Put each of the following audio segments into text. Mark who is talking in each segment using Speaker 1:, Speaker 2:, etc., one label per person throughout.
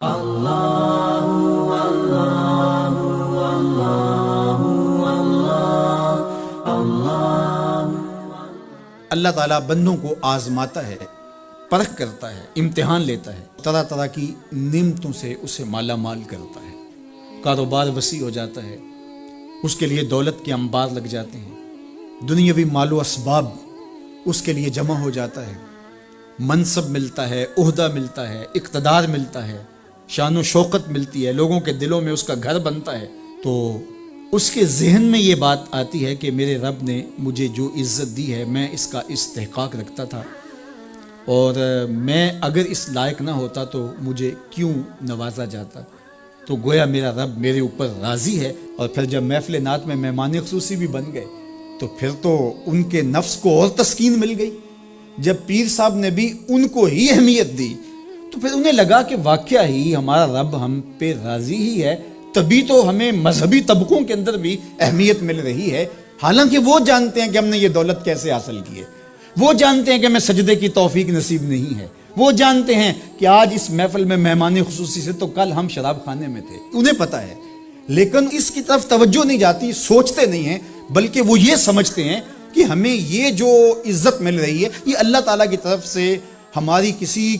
Speaker 1: اللہ تعالیٰ بندوں کو آزماتا ہے، پرکھ کرتا ہے، امتحان لیتا ہے، طرح طرح کی نعمتوں سے اسے مالا مال کرتا ہے، کاروبار وسیع ہو جاتا ہے، اس کے لیے دولت کے انبار لگ جاتے ہیں، دنیاوی مال و اسباب اس کے لیے جمع ہو جاتا ہے، منصب ملتا ہے، عہدہ ملتا ہے، اقتدار ملتا ہے، شان و شوکت ملتی ہے، لوگوں کے دلوں میں اس کا گھر بنتا ہے، تو اس کے ذہن میں یہ بات آتی ہے کہ میرے رب نے مجھے جو عزت دی ہے میں اس کا استحقاق رکھتا تھا، اور میں اگر اس لائق نہ ہوتا تو مجھے کیوں نوازا جاتا، تو گویا میرا رب میرے اوپر راضی ہے۔ اور پھر جب محفل نعت میں مہمان خصوصی بھی بن گئے تو پھر تو ان کے نفس کو اور تسکین مل گئی۔ جب پیر صاحب نے بھی ان کو ہی اہمیت دی تو پھر انہیں لگا کہ واقعہ ہی ہمارا رب ہم پہ راضی ہی ہے، تبھی تو ہمیں مذہبی طبقوں کے اندر بھی اہمیت مل رہی ہے، حالانکہ وہ جانتے ہیں کہ ہم نے یہ دولت کیسے حاصل کی ہے، وہ جانتے ہیں کہ ہمیں سجدے کی توفیق نصیب نہیں ہے، وہ جانتے ہیں کہ آج اس محفل میں مہمان خصوصی سے تو کل ہم شراب خانے میں تھے، انہیں پتہ ہے، لیکن اس کی طرف توجہ نہیں جاتی، سوچتے نہیں ہیں، بلکہ وہ یہ سمجھتے ہیں کہ ہمیں یہ جو عزت مل رہی ہے یہ اللہ تعالیٰ کی طرف سے ہماری کسی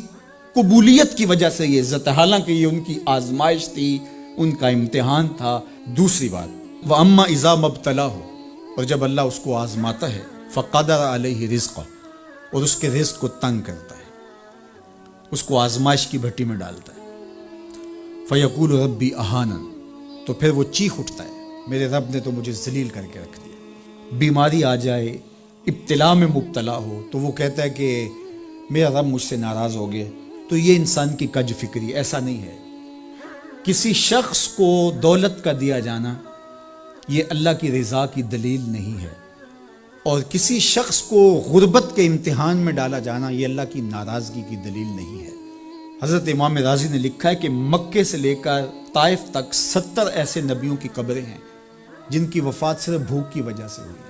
Speaker 1: قبولیت کی وجہ سے یہ عزت ہے، حالانکہ یہ ان کی آزمائش تھی، ان کا امتحان تھا۔ دوسری بات، وَأَمَّا إِذَا مَبْتَلَاهُ، اور جب اللہ اس کو آزماتا ہے، فَقَدَرَ عَلَيْهِ رِزْقَهُ، اور اس کے رزق کو تنگ کرتا ہے، اس کو آزمائش کی بھٹی میں ڈالتا ہے، فَيَقُولُ رَبِّي أَهَانَنِ، تو پھر وہ چیخ اٹھتا ہے، میرے رب نے تو مجھے ذلیل کر کے رکھ دیا۔ بیماری آ جائے، ابتلا میں مبتلا ہو تو وہ کہتا ہے کہ میرا رب مجھ سے ناراض ہو گئے، تو یہ انسان کی کج فکری، ایسا نہیں ہے۔ کسی شخص کو دولت کا دیا جانا یہ اللہ کی رضا کی دلیل نہیں ہے، اور کسی شخص کو غربت کے امتحان میں ڈالا جانا یہ اللہ کی ناراضگی کی دلیل نہیں ہے۔ حضرت امام رازی نے لکھا ہے کہ مکے سے لے کر طائف تک 70 ایسے نبیوں کی قبریں ہیں جن کی وفات صرف بھوک کی وجہ سے ہوئی،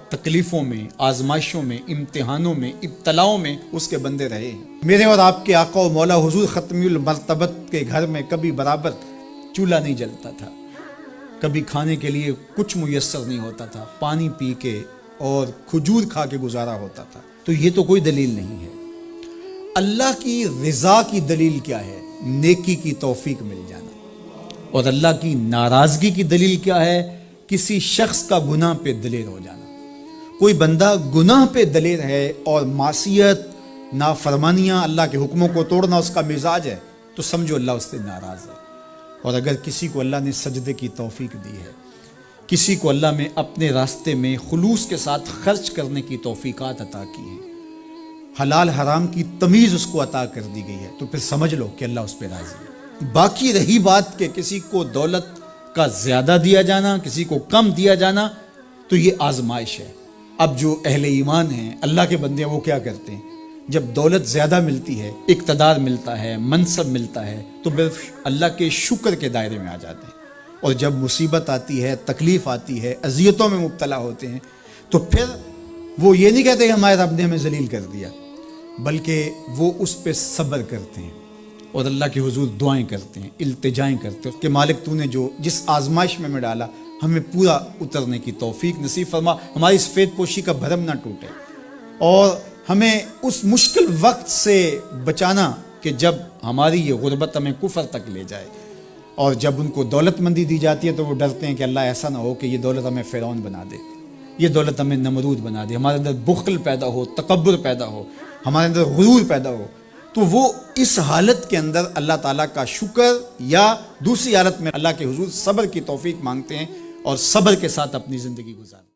Speaker 1: تکلیفوں میں، آزمائشوں میں، امتحانوں میں، ابتلاؤں میں اس کے بندے رہے ہیں۔ میرے اور آپ کے آقا و مولا حضور ختمی المرتبت کے گھر میں کبھی برابر چولہا نہیں جلتا تھا، کبھی کھانے کے لیے کچھ میسر نہیں ہوتا تھا، پانی پی کے اور کھجور کھا کے گزارا ہوتا تھا، تو یہ تو کوئی دلیل نہیں ہے۔ اللہ کی رضا کی دلیل کیا ہے؟ نیکی کی توفیق مل جانا، اور اللہ کی ناراضگی کی دلیل کیا ہے؟ کسی شخص کا گناہ پہ دلیر ہو جانا۔ کوئی بندہ گناہ پہ دلیر ہے اور معصیت، نافرمانیاں، اللہ کے حکموں کو توڑنا اس کا مزاج ہے، تو سمجھو اللہ اس سے ناراض ہے۔ اور اگر کسی کو اللہ نے سجدے کی توفیق دی ہے، کسی کو اللہ نے اپنے راستے میں خلوص کے ساتھ خرچ کرنے کی توفیقات عطا کی ہیں، حلال حرام کی تمیز اس کو عطا کر دی گئی ہے، تو پھر سمجھ لو کہ اللہ اس پہ راضی ہے۔ باقی رہی بات کہ کسی کو دولت کا زیادہ دیا جانا، کسی کو کم دیا جانا، تو یہ آزمائش ہے۔ اب جو اہل ایمان ہیں، اللہ کے بندے ہیں، وہ کیا کرتے ہیں؟ جب دولت زیادہ ملتی ہے، اقتدار ملتا ہے، منصب ملتا ہے، تو صرف اللہ کے شکر کے دائرے میں آ جاتے ہیں، اور جب مصیبت آتی ہے، تکلیف آتی ہے، اذیتوں میں مبتلا ہوتے ہیں، تو پھر وہ یہ نہیں کہتے کہ ہمارے رب نے ہمیں ذلیل کر دیا، بلکہ وہ اس پہ صبر کرتے ہیں اور اللہ کے حضور دعائیں کرتے ہیں، التجائیں کرتے ہیں کہ مالک تو نے جو جس آزمائش میں ڈالا ہمیں پورا اترنے کی توفیق نصیب فرما، ہماری سفید پوشی کا بھرم نہ ٹوٹے، اور ہمیں اس مشکل وقت سے بچانا کہ جب ہماری یہ غربت ہمیں کفر تک لے جائے، اور جب ان کو دولت مندی دی جاتی ہے تو وہ ڈرتے ہیں کہ اللہ ایسا نہ ہو کہ یہ دولت ہمیں فرعون بنا دے، یہ دولت ہمیں نمرود بنا دے، ہمارے اندر بخل پیدا ہو، تکبر پیدا ہو، ہمارے اندر غرور پیدا ہو، تو وہ اس حالت کے اندر اللہ تعالیٰ کا شکر یا دوسری حالت میں اللہ کے حضور صبر کی توفیق مانگتے ہیں اور صبر کے ساتھ اپنی زندگی گزارتے ہیں۔